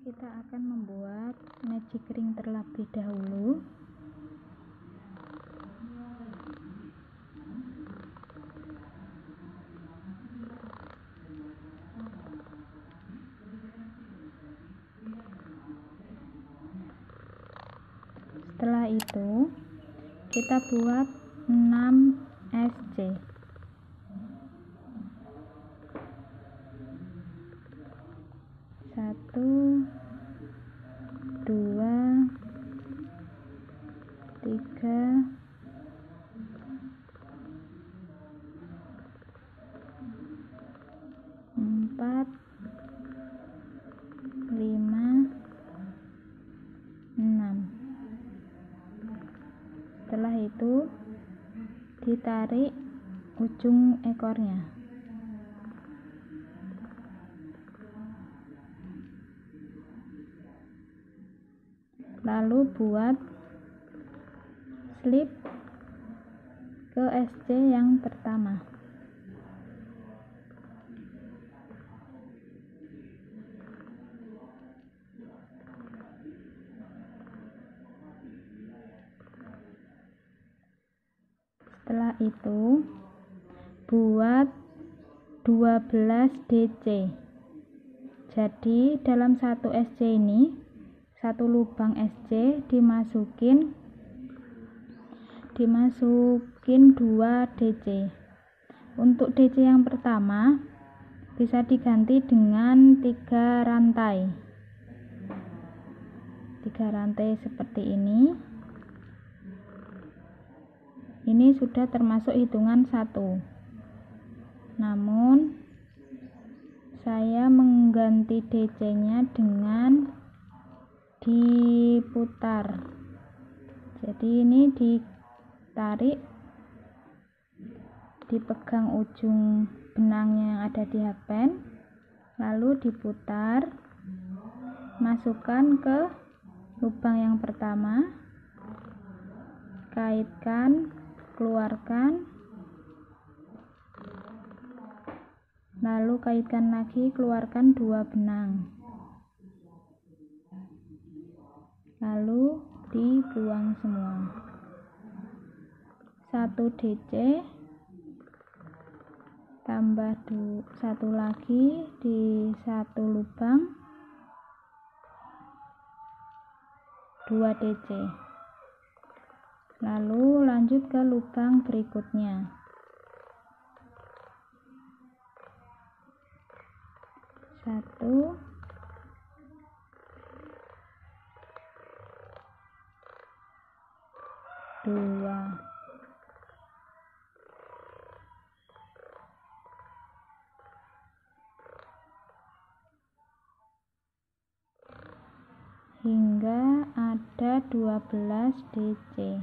Kita akan membuat magic ring terlebih dahulu. Setelah itu kita buat 6 SC. Satu, dua, tiga, empat, lima, 6. Setelah itu ditarik ujung ekornya. Lalu buat slip ke SC yang pertama. Setelah itu buat 12 DC. Jadi dalam satu SC ini, satu lubang SC dimasukin 2 DC. Untuk DC yang pertama bisa diganti dengan 3 rantai. 3 rantai seperti ini. Ini sudah termasuk hitungan 1. Namun saya mengganti DC-nya dengan diputar. Jadi ini ditarik, dipegang ujung benangnya yang ada di hakpen, lalu diputar, masukkan ke lubang yang pertama, kaitkan, keluarkan, lalu kaitkan lagi, keluarkan 2 benang, lalu dibuang semua. 1 DC tambah 1 lagi di 1 lubang, 2 DC. Lalu lanjut ke lubang berikutnya. 1, 2, hingga ada 12 DC.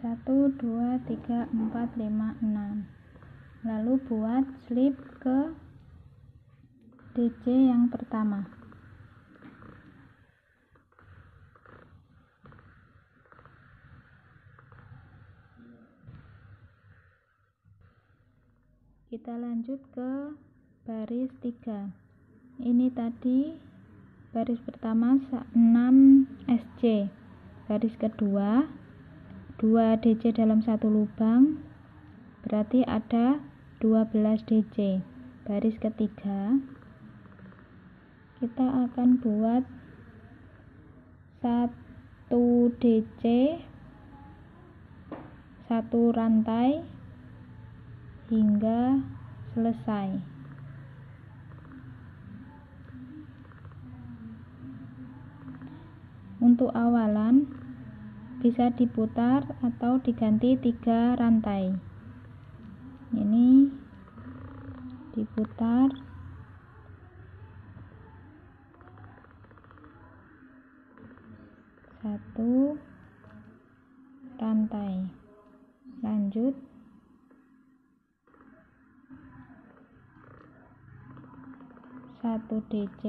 Satu, 2, 3, 4, 5, 6. Lalu buat slip ke DC yang pertama. Kita lanjut ke baris 3. Ini tadi baris pertama 6 SC. Baris kedua 2 DC dalam 1 lubang, berarti ada 12 DC. Baris ketiga kita akan buat 1 DC, satu rantai hingga selesai. Untuk awalan bisa diputar atau diganti 3 rantai. Ini diputar, satu rantai, lanjut satu DC,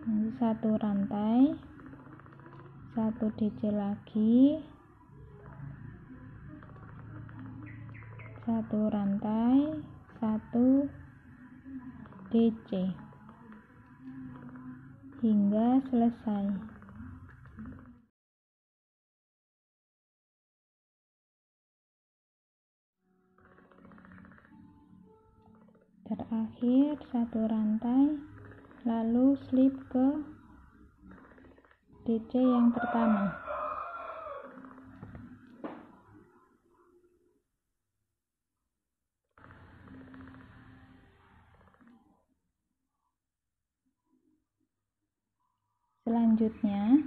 nanti satu rantai, satu DC lagi, satu rantai, satu DC hingga selesai. Terakhir satu rantai, lalu slip ke DC yang pertama. Selanjutnya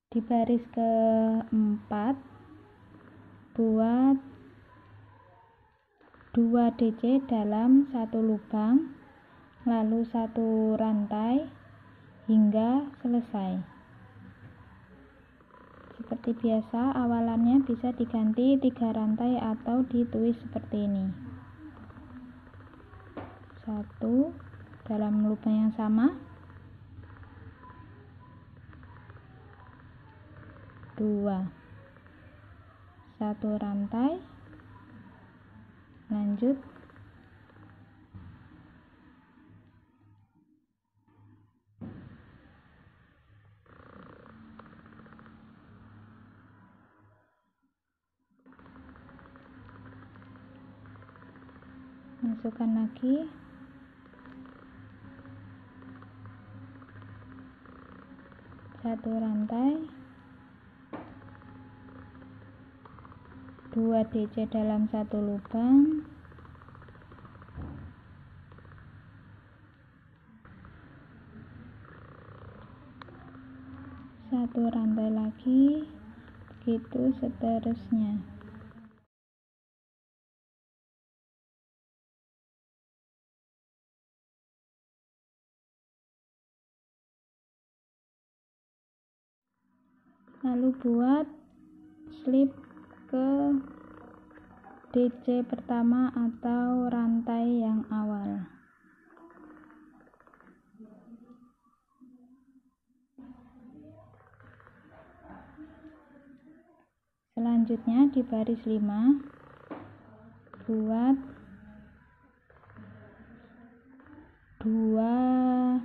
di baris keempat buat 2 DC dalam satu lubang, lalu satu rantai hingga selesai. Seperti biasa, awalannya bisa diganti 3 rantai atau ditulis seperti ini. 1 dalam lubang yang sama, 2 satu rantai, lanjut masukkan lagi, satu rantai, 2 DC dalam satu lubang, satu rantai lagi, begitu seterusnya. Lalu buat slip ke DC pertama atau rantai yang awal. Selanjutnya di baris 5 buat 2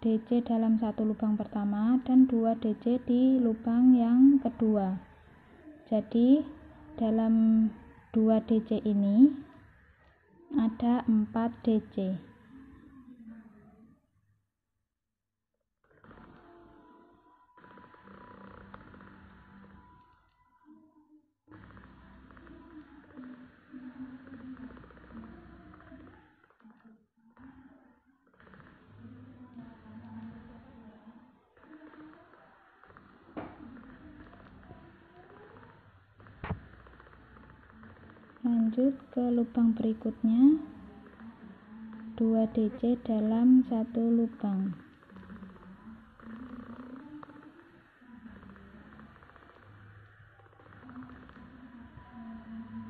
DC dalam satu lubang pertama dan 2 DC di lubang yang kedua. Jadi dalam 2 DC ini ada 4 DC. Lanjut ke lubang berikutnya, 2 DC dalam satu lubang,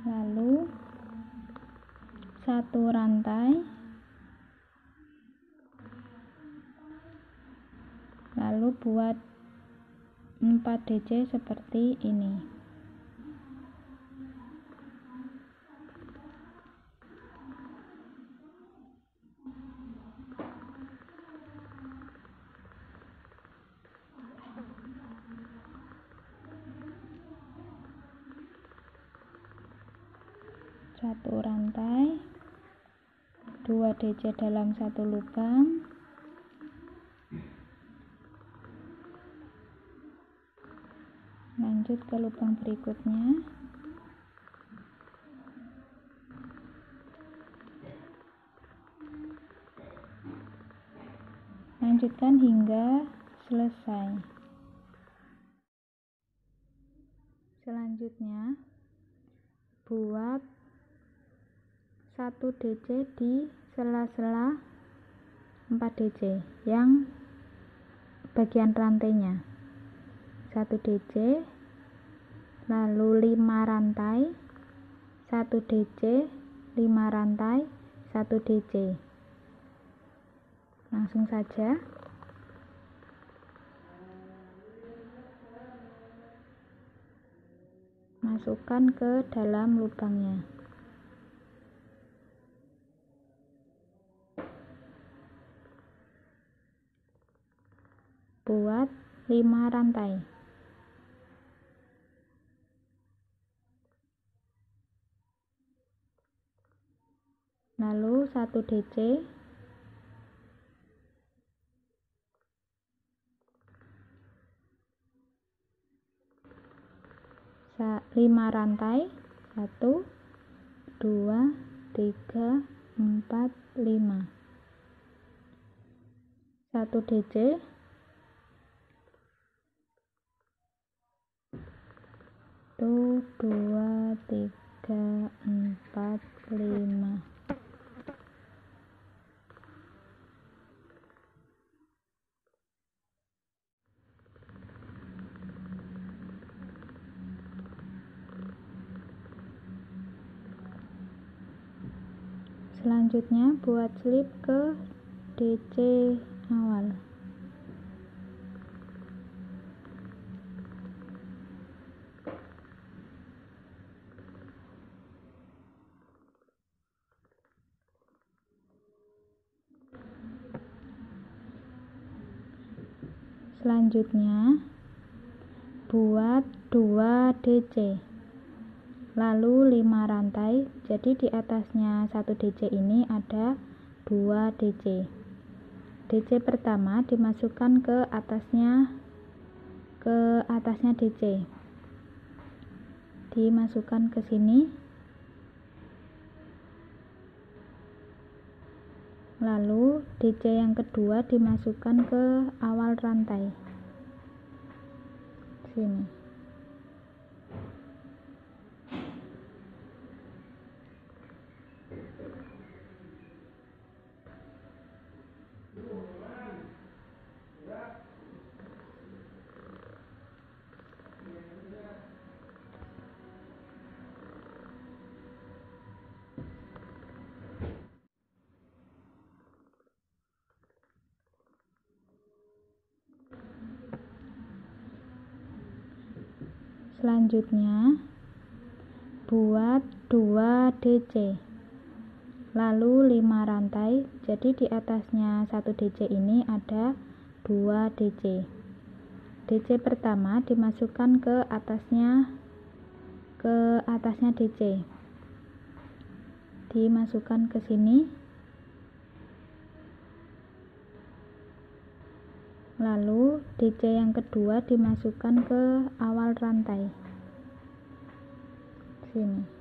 lalu satu rantai, lalu buat 4 DC seperti ini. Satu rantai, 2 DC dalam satu lubang, lanjut ke lubang berikutnya. Lanjutkan hingga selesai. Selanjutnya, buat 1 DC di sela-sela 4 DC yang bagian rantainya. 1 DC, lalu 5 rantai, 1 DC, 5 rantai, 1 DC. Langsung saja. Masukkan ke dalam lubangnya. Buat 5 rantai. Lalu 1 DC, lima rantai, 1, 2, 3, 4, 5. 1 DC, 1, 2, 3, 4, 5. Selanjutnya buat slip ke DC awal. Selanjutnya buat 2 DC, lalu 5 rantai. Jadi di atasnya 1 DC ini ada 2 DC. DC pertama dimasukkan ke atasnya DC, dimasukkan ke sini, lalu DC yang kedua dimasukkan ke awal rantai sini. Selanjutnya buat 2 DC, lalu 5 rantai. Jadi di atasnya 1 DC ini ada 2 DC. DC pertama dimasukkan ke atasnya DC, dimasukkan ke sini, lalu DC yang kedua dimasukkan ke awal rantai sini.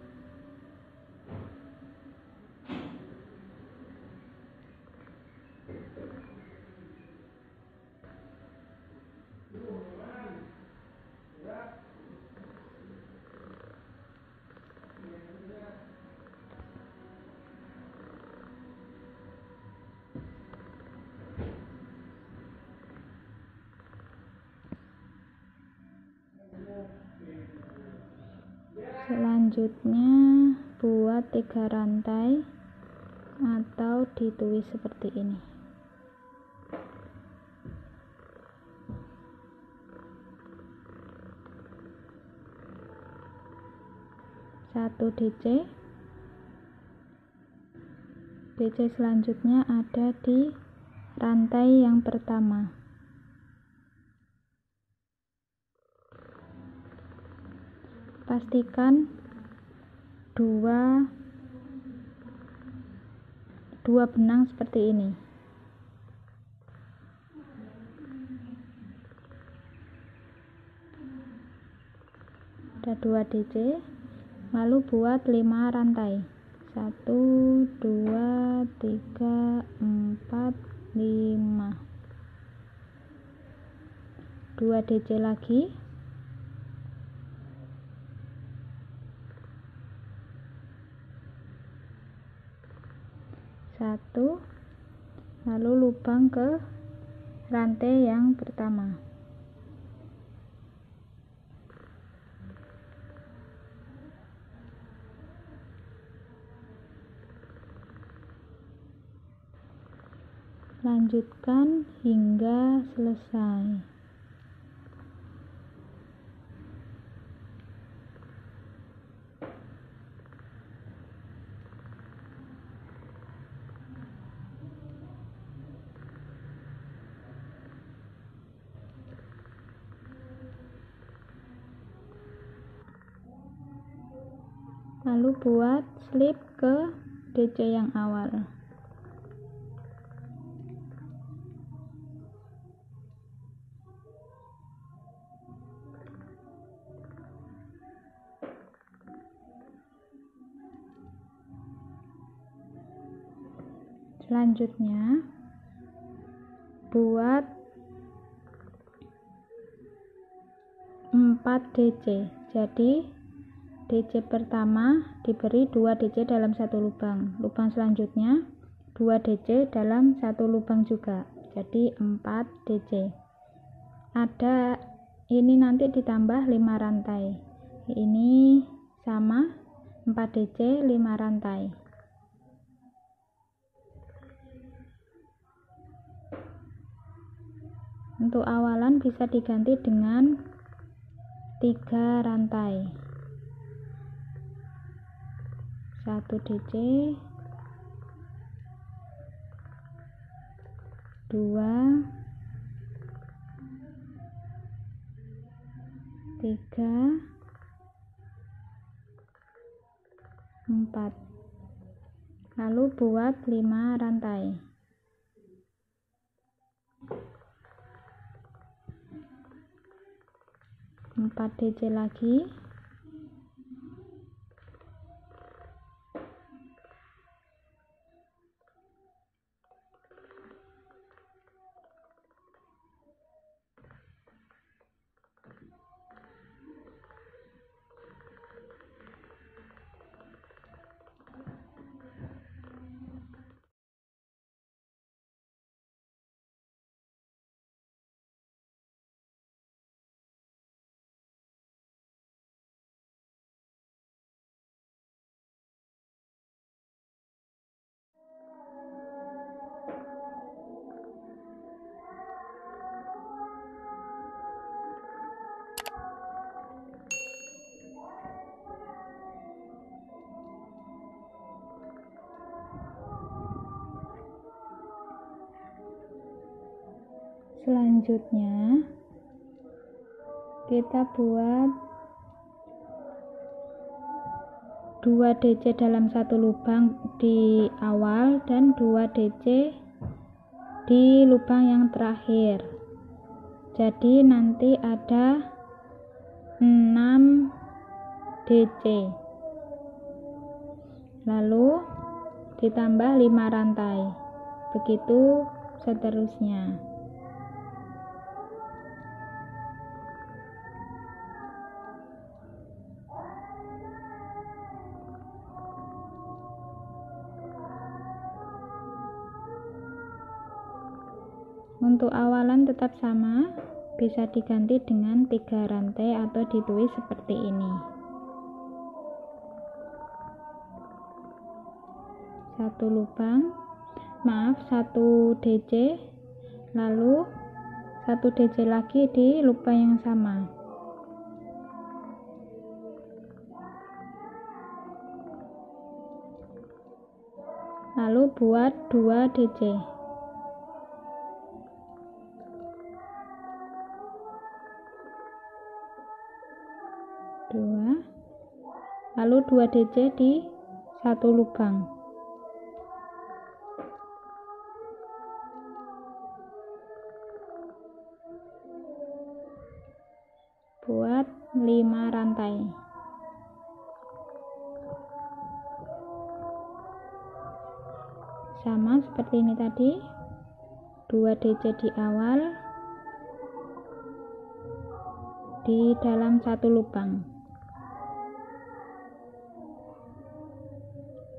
Selanjutnya buat 3 rantai atau ditulis seperti ini. 1 DC. DC selanjutnya ada di rantai yang pertama. Pastikan dua benang seperti ini. ada 2 DC, lalu buat 5 rantai. 1 2 3 4 5, 2 DC lagi, 1, lalu lubang ke rantai yang pertama. Lanjutkan hingga selesai. Lalu buat slip ke DC yang awal. Selanjutnya buat 4 DC. Jadi DC pertama diberi 2 DC dalam satu lubang. Lubang selanjutnya 2 DC dalam satu lubang juga. Jadi 4 DC. Ada ini nanti ditambah 5 rantai. Ini sama 4 DC 5 rantai. Untuk awalan bisa diganti dengan 3 rantai. 1 DC, 2, 3, 4. Lalu buat 5 rantai. 4 DC lagi, selanjutnya kita buat 2 DC dalam satu lubang di awal dan 2 DC di lubang yang terakhir. Jadi nanti ada 6 DC, lalu ditambah 5 rantai, begitu seterusnya. Untuk awalan tetap sama, bisa diganti dengan 3 rantai atau ditulis seperti ini. 1 lubang, 1 DC, lalu 1 DC lagi di lubang yang sama. Lalu buat 2 DC. 2, lalu 2 DC di satu lubang. Buat 5 rantai. sama seperti ini tadi, 2 DC di awal di dalam satu lubang,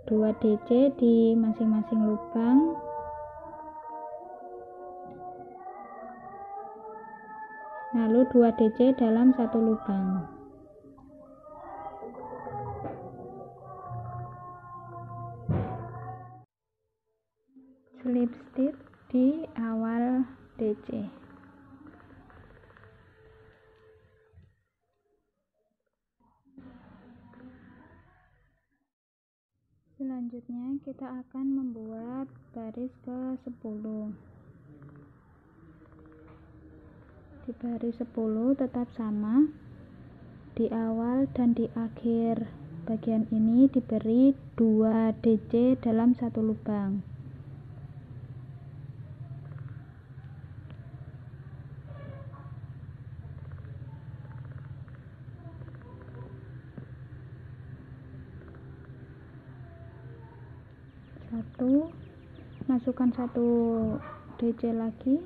2 DC di masing-masing lubang, lalu 2 DC dalam satu lubang. Slip stitch di awal DC. Selanjutnya kita akan membuat baris ke-10. Di baris 10 tetap sama, di awal dan di akhir bagian ini diberi 2 DC dalam satu lubang. Masukkan 1 DC lagi,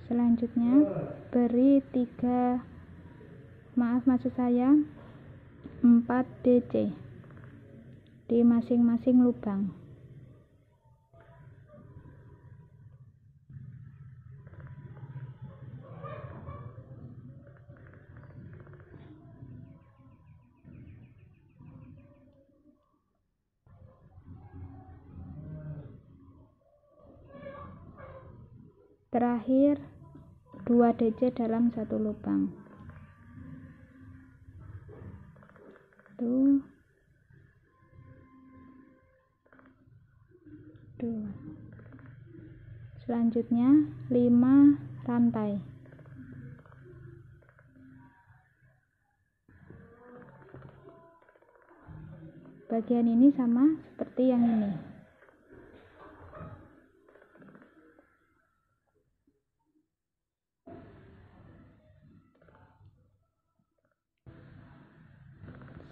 selanjutnya beri 4 DC di masing-masing lubang. Terakhir 2 DC dalam satu lubang. Tuh. 2. Selanjutnya 5 rantai. Bagian ini sama seperti yang ini.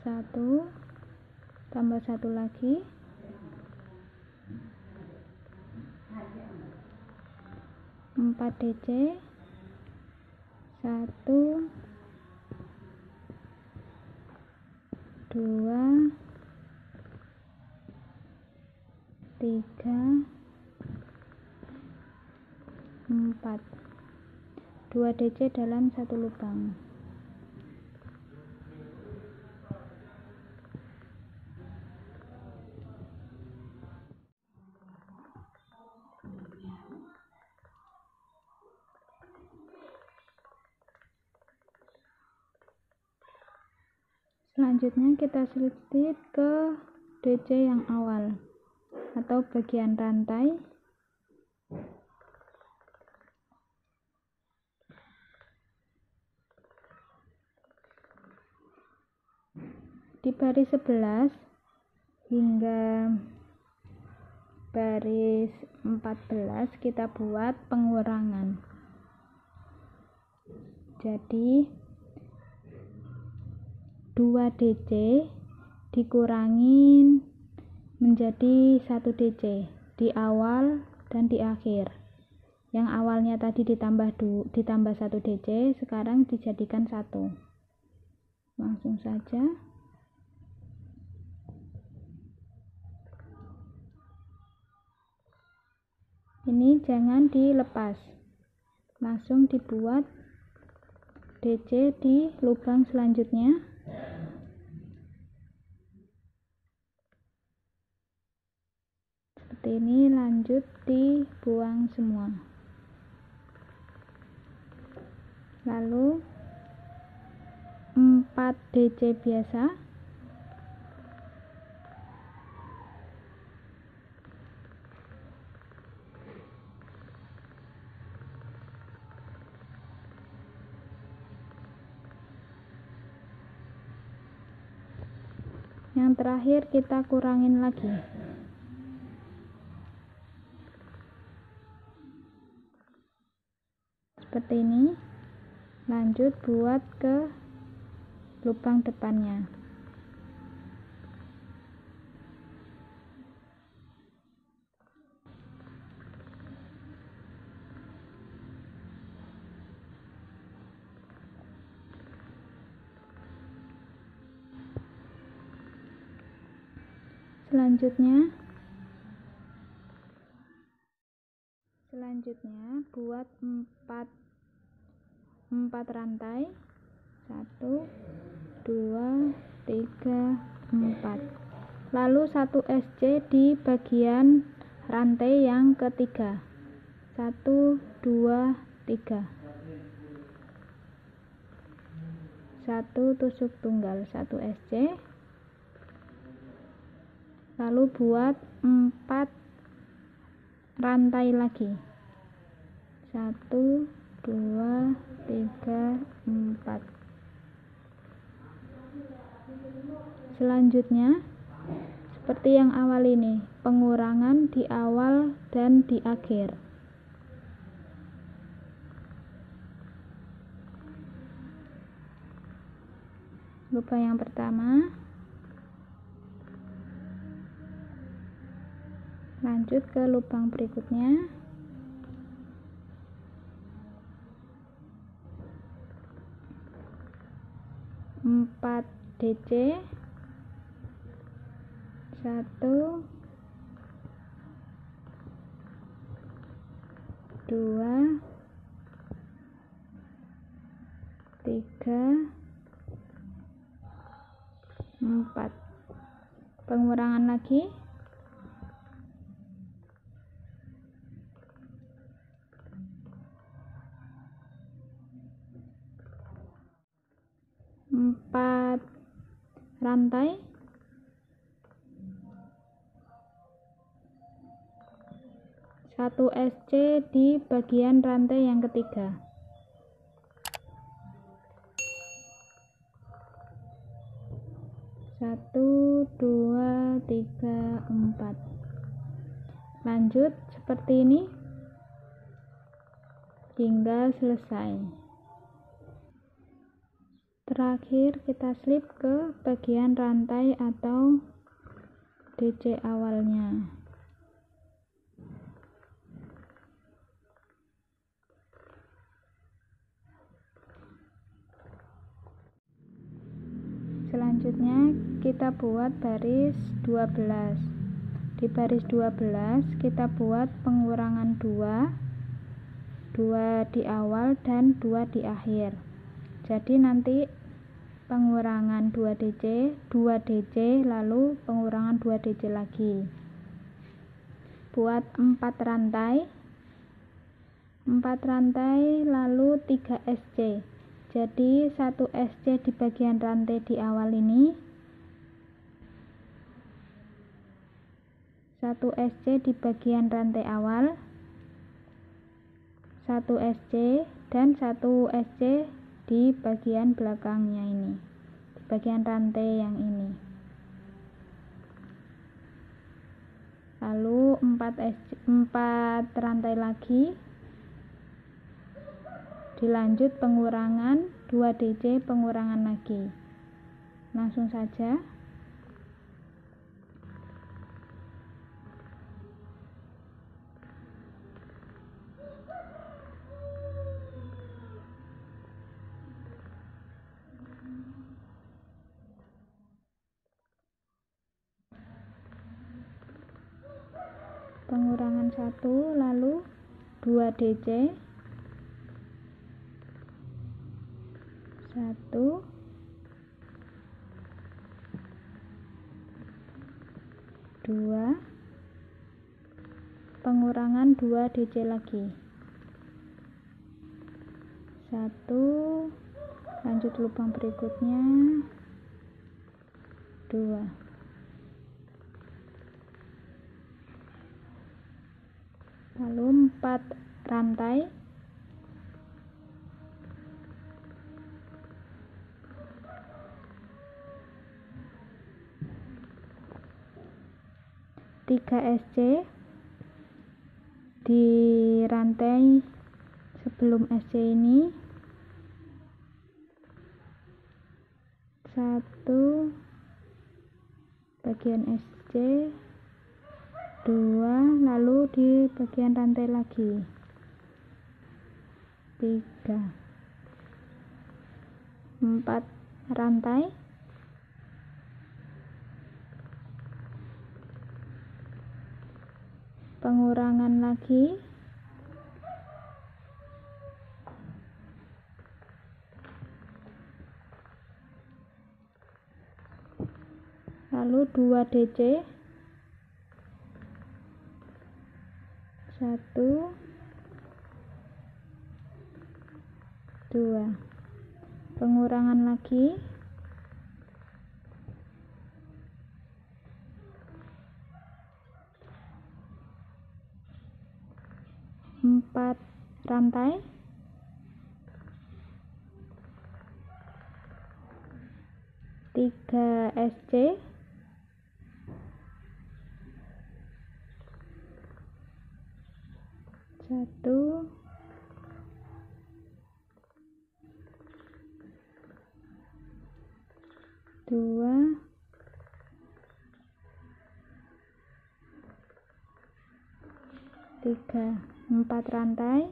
Satu, tambah 1 lagi, 4 DC, 1, 2, 3, 4, 2 DC dalam satu lubang. Selanjutnya kita slip stitch ke DC yang awal atau bagian rantai. Di baris 11 hingga baris 14 kita buat pengurangan. Jadi 2 DC dikurangin menjadi 1 DC di awal dan di akhir. Yang awalnya tadi ditambah 1 DC, sekarang dijadikan 1. Langsung saja. Ini jangan dilepas, langsung dibuat DC di lubang selanjutnya. Seperti ini, lanjut dibuang semua. Lalu 4 DC biasa, yang terakhir kita kurangin lagi. Seperti ini, lanjut buat ke lubang depannya. Selanjutnya buat 4 rantai, 1 2 3 4, lalu 1 SC di bagian rantai yang ketiga, 1 2 3, 1 tusuk tunggal 1 SC, lalu buat 4 rantai lagi, 1 2 3 4. Selanjutnya seperti yang awal ini, pengurangan di awal dan di akhir. Lubang yang pertama, lanjut ke lubang berikutnya, empat DC, 1 2 3 4. Pengurangan lagi, 4 rantai, 1 SC di bagian rantai yang ketiga, 1 2 3 4. Lanjut seperti ini hingga selesai. Terakhir kita slip ke bagian rantai atau DC awalnya. Selanjutnya kita buat baris 12. Di baris 12 kita buat pengurangan 2 di awal dan 2 di akhir. Jadi nanti pengurangan 2 DC, lalu pengurangan 2 DC lagi. Buat 4 rantai lalu 3 SC. Jadi 1 SC di bagian rantai di awal ini, 1 SC di bagian rantai awal, 1 SC dan 1 SC di bagian belakangnya ini, di bagian rantai yang ini. Lalu 4 rantai lagi, dilanjut pengurangan 2 DC, pengurangan lagi. Langsung saja. Pengurangan 1, lalu 2 DC, 1 2, pengurangan 2 DC lagi, 1, lanjut lubang berikutnya, 2, lalu 4 rantai, 3 SC di rantai sebelum SC ini, 1 bagian SC, 2, lalu di bagian rantai lagi 3, 4 rantai, pengurangan lagi, lalu 2 DC, 1, 2, pengurangan lagi, 4 rantai, 3 SC, 1, 2, 3, 4 rantai,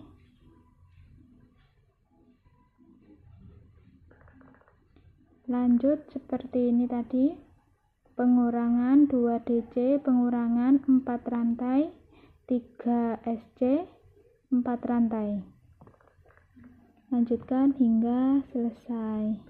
lanjut seperti ini tadi, pengurangan 2 DC, pengurangan 4 rantai, 3 SC, 4 rantai, lanjutkan hingga selesai.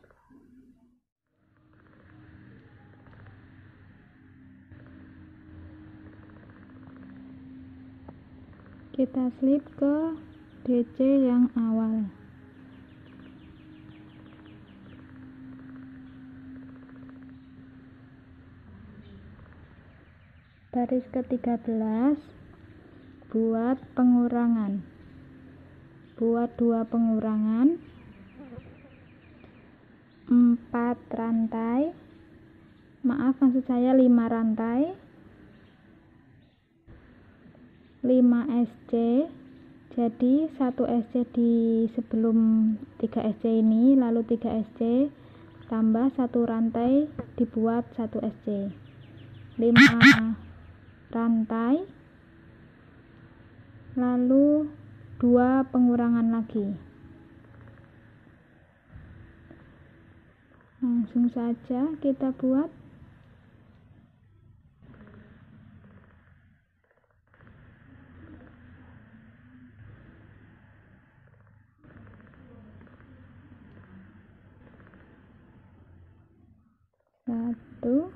Kita slip ke DC yang awal. Baris ke-13, buat pengurangan. Buat 2 pengurangan, 4 rantai, maaf maksud saya 5 rantai, 5 SC, jadi 1 SC di sebelum 3 SC ini, lalu 3 SC tambah 1 rantai dibuat 1 SC, 5 rantai, lalu 2 pengurangan lagi. Langsung saja kita buat. Satu,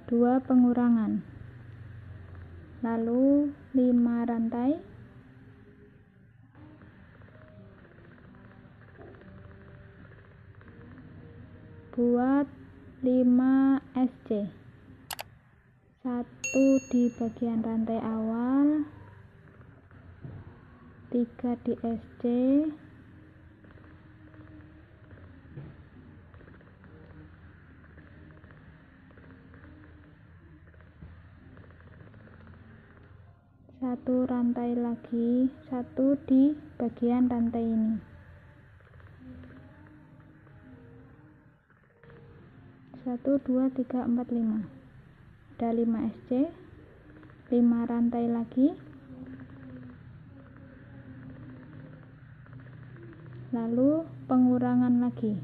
dua pengurangan, lalu 5 rantai, buat 5 SC, 1 di bagian rantai awal, 3 di SC, 1 rantai lagi, 1 di bagian rantai ini, 1, 2, 3, 4, 5, ada 5 SC, 5 rantai lagi, lalu pengurangan lagi,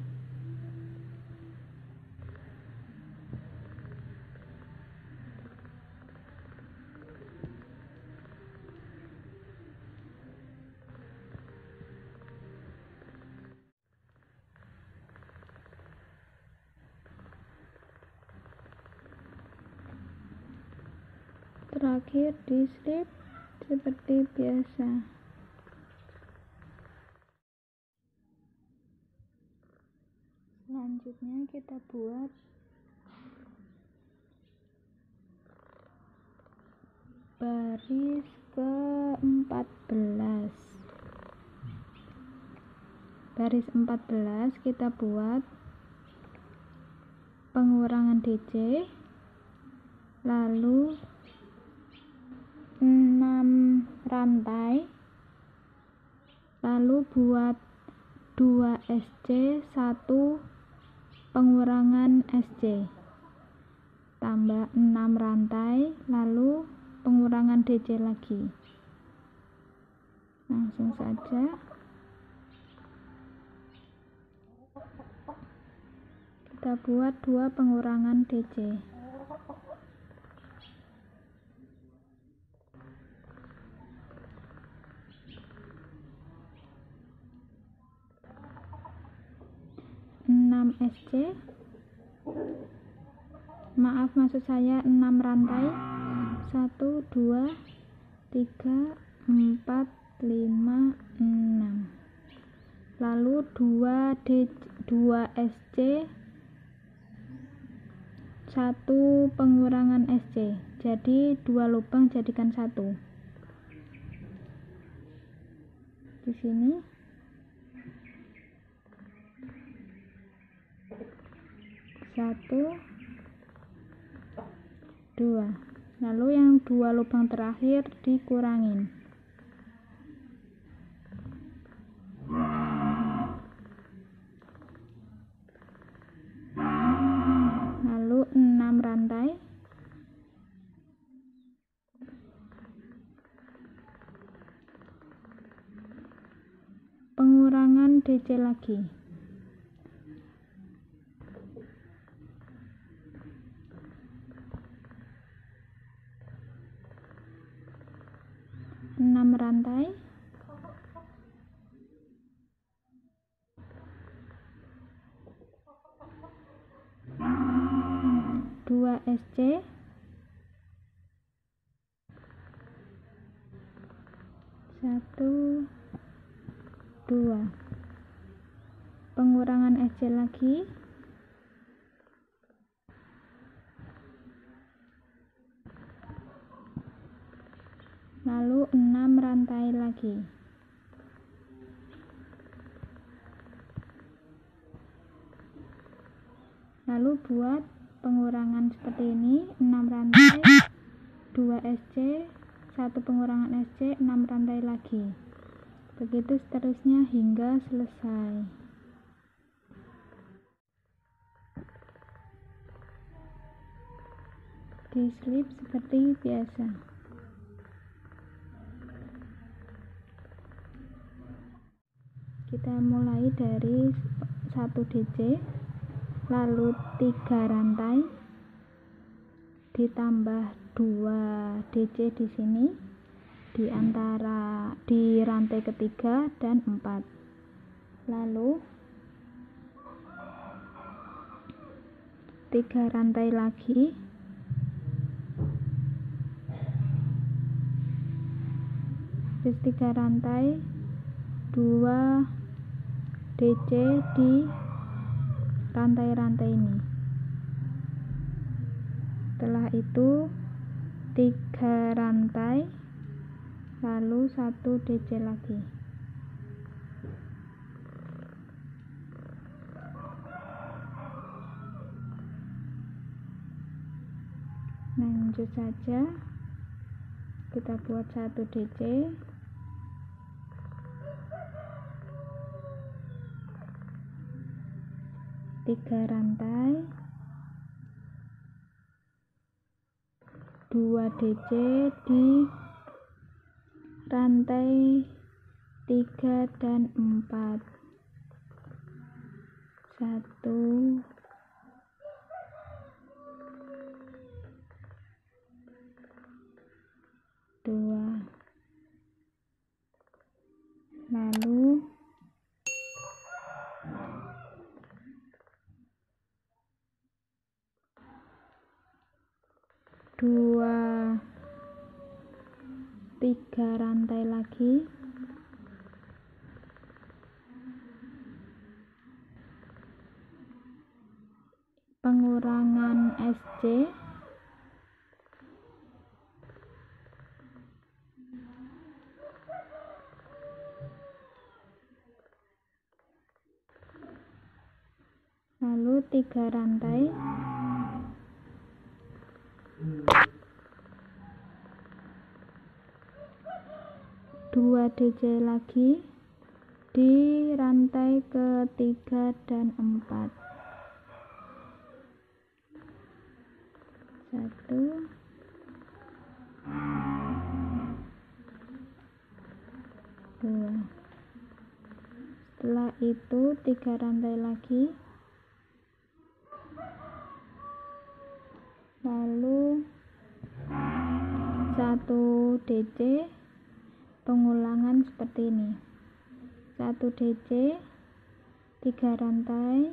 terakhir di slip seperti biasa. Selanjutnya kita buat baris ke-14. Baris 14 kita buat pengurangan DC, lalu 6 rantai, lalu buat 2 SC 1 pengurangan SC, tambah 6 rantai, lalu pengurangan DC lagi. Langsung saja kita buat 2 pengurangan DC. SC, maaf maksud saya 6 rantai, 1 2 3 4 5 6, lalu 2 SC 1 pengurangan SC, jadi 2 lubang jadikan 1 di sini. 1 2, lalu yang 2 lubang terakhir dikurangin. Lalu 6 rantai, pengurangan DC lagi. Rantai, 2 SC, 1 2, pengurangan SC lagi, lalu 6 rantai lagi. Lalu buat pengurangan seperti ini, 6 rantai, 2 SC, 1 pengurangan SC, 6 rantai lagi. Begitu seterusnya hingga selesai. Dislip seperti biasa. Kita mulai dari 1 DC, lalu 3 rantai, ditambah 2 DC di sini, di rantai ketiga dan 4. Lalu 3 rantai lagi, terus 3 rantai, 2 DC di rantai-rantai ini. Setelah itu 3 rantai, lalu 1 DC lagi. Lanjut saja, kita buat 1 DC, 3 rantai, 2 DC di rantai 3 dan 4, 1 2, lalu 2 3 rantai lagi, pengurangan SC, lalu 3 rantai, 2 DC lagi di rantai ketiga dan 4. 1 2. Setelah itu 3 rantai lagi, lalu 1 DC, pengulangan seperti ini. 1 DC, 3 rantai,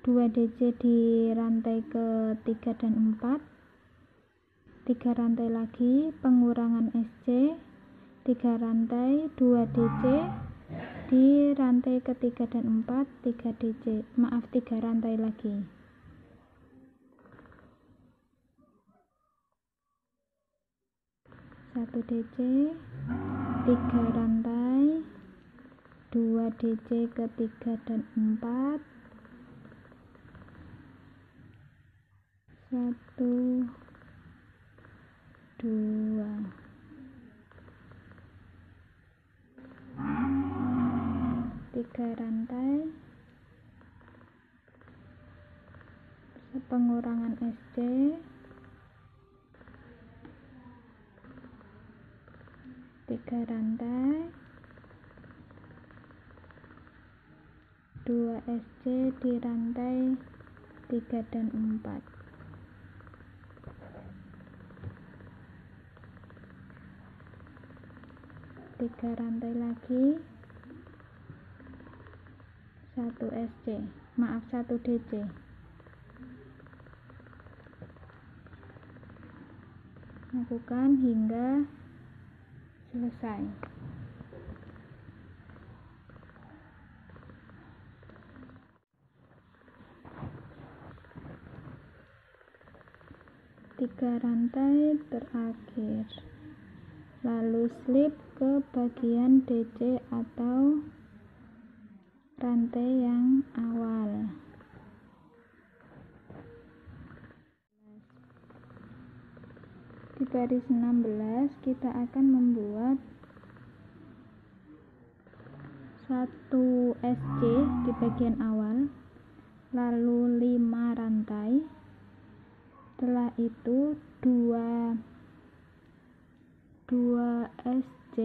2 DC di rantai ketiga dan 4, 3 rantai lagi, pengurangan SC, 3 rantai, 2 DC di rantai ketiga dan 4, 3 rantai lagi. 1 DC, 3 rantai, 2 DC ketiga dan 4, 1 2, 3 rantai, pengurangan SC, 3 rantai, 2 SC di rantai 3 dan 4. 3 rantai lagi, 1 DC. Lakukan hingga selesai. Tiga rantai terakhir, lalu slip ke bagian DC atau rantai yang awal. Di baris 16 kita akan membuat 1 SC di bagian awal, lalu 5 rantai. Setelah itu 2 SC,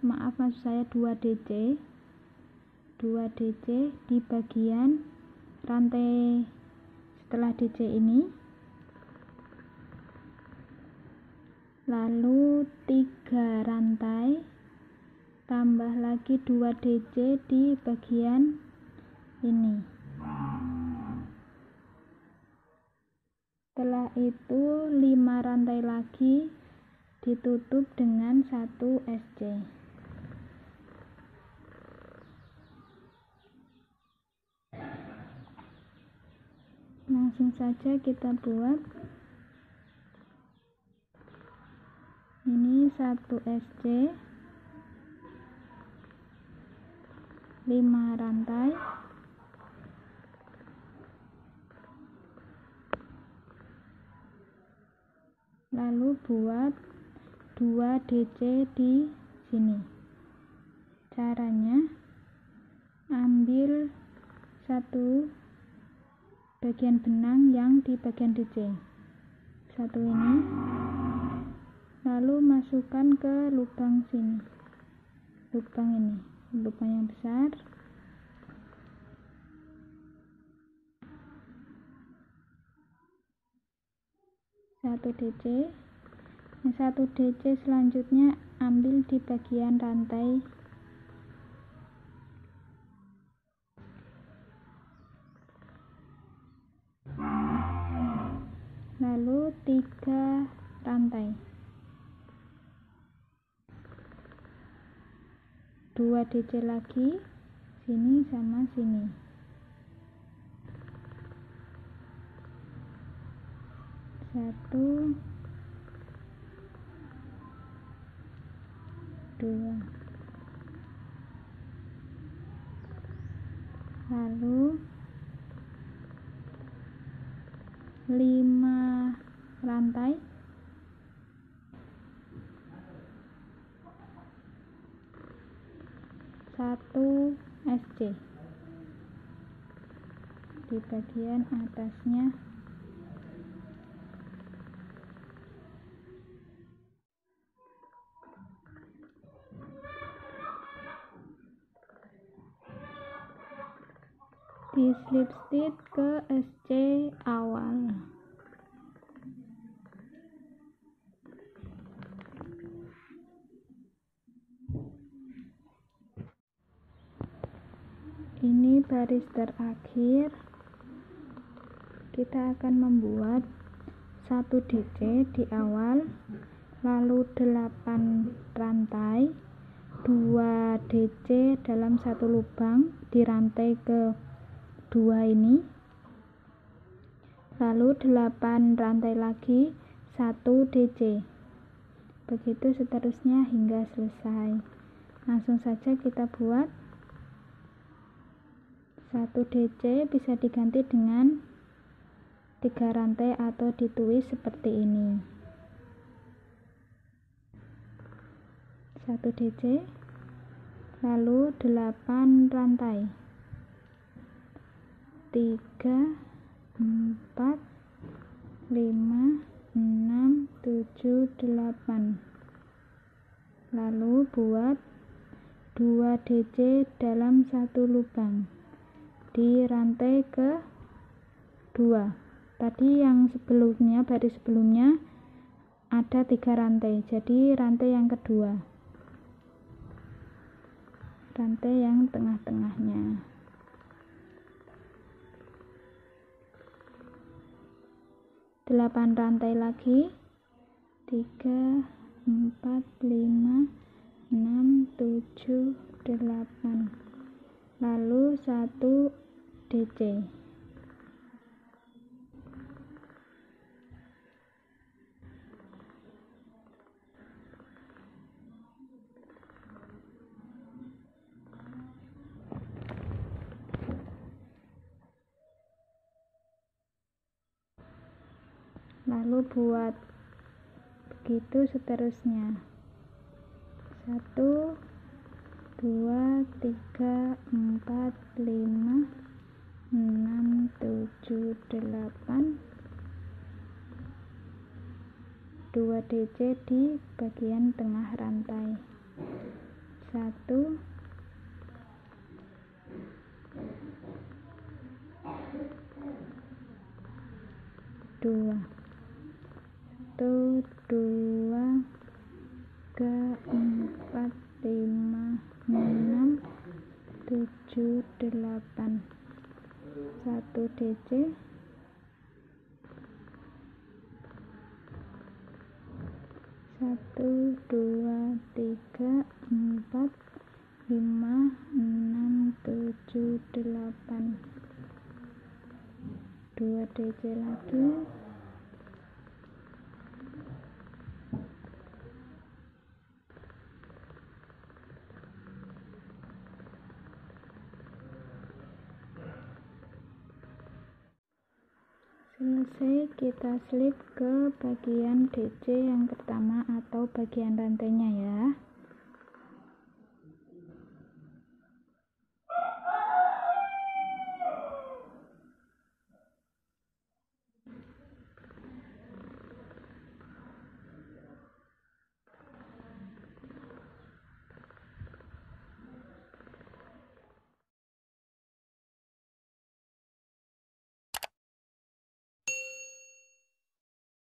maksud saya 2 DC di bagian rantai setelah DC ini, lalu 3 rantai tambah lagi 2 DC di bagian ini. Setelah itu 5 rantai lagi ditutup dengan 1 SC. Langsung saja kita buat. Ini 1 SC, 5 rantai, lalu buat 2 DC di sini. Caranya, ambil 1 bagian benang yang di bagian DC, 1 ini, lalu masukkan ke lubang sini, lubang ini, lubang yang besar. Satu DC. Yang 1 DC selanjutnya ambil di bagian rantai lalu 3 rantai, 2 DC lagi sini sama sini, 1 2, lalu 5 rantai, 1 SC di bagian atasnya. Di slip stitch ke SC awal. Ini baris terakhir. Kita akan membuat 1 DC di awal, lalu 8 rantai, 2 DC dalam 1 lubang di rantai kedua ini, lalu 8 rantai lagi, 1 DC. Begitu seterusnya hingga selesai. Langsung saja kita buat. 1 DC bisa diganti dengan 3 rantai atau ditulis seperti ini. 1 DC, lalu 8 rantai, 3, 4, 5, 6, 7, 8. Lalu buat 2 DC dalam 1 lubang di rantai kedua. Tadi yang sebelumnya, baris sebelumnya ada 3 rantai, jadi rantai yang kedua, rantai yang tengah-tengahnya. Delapan rantai lagi, 3, 4, 5, 6, 7, 8. Lalu 1 DC. Lalu buat begitu seterusnya. 1, 2, 3, 4, 5, 6, 7, 8. 2 DC di bagian tengah rantai. 1, 2, 1, 2, 3, 4, 5, 6, 7, 8. 1 DC, 1, 2, 3, 4, 5, 6, 7, 8. 2 DC lagi, selesai. Kita slip ke bagian DC yang pertama atau bagian rantainya ya.